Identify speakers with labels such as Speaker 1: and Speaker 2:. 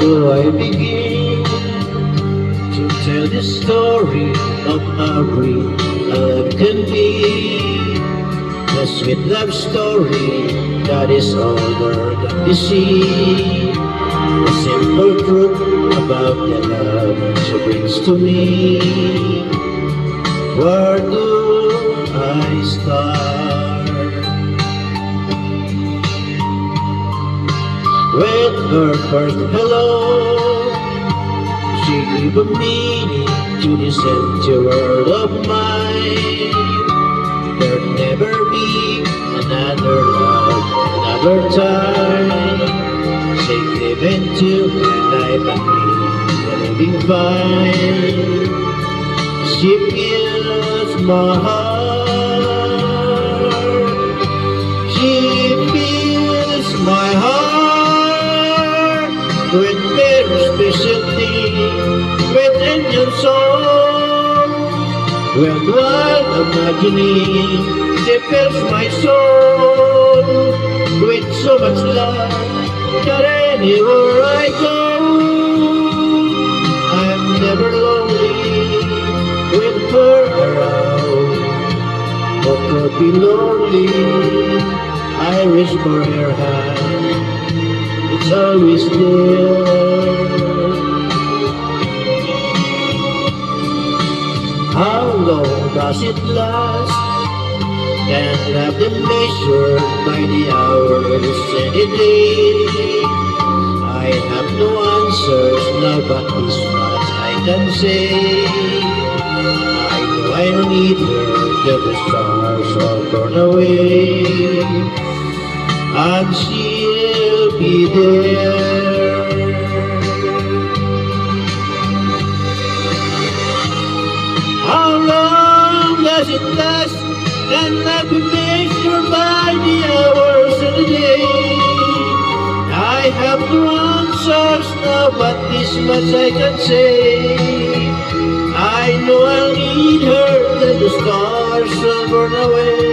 Speaker 1: do I begin to tell the story of how great a love can be? The sweet love story that is older than the sea. The simple truth about the love she brings to me. Where do I start? With her first hello, she gave a meaning to this empty world of mine. There'll never be another love, another time. She gave into my life and me, living fine. She fills my heart. She fills my heart with very special things, with angel songs, with wild imagining. She fills my soul with so much love that anywhere I go, I'm never lonely with her around. Who could be lonely? I reach for her hand, it's always there. How long does it last? Can't have them measured by the hours and the days. I have no answers now, but this much I can say. I know I need her till the stars all burn away, and she'll be there. How long does it last? And I've been measured by the hours and the days. I have no answers now, but this much I can say. I know I'll need her till the stars will burn away,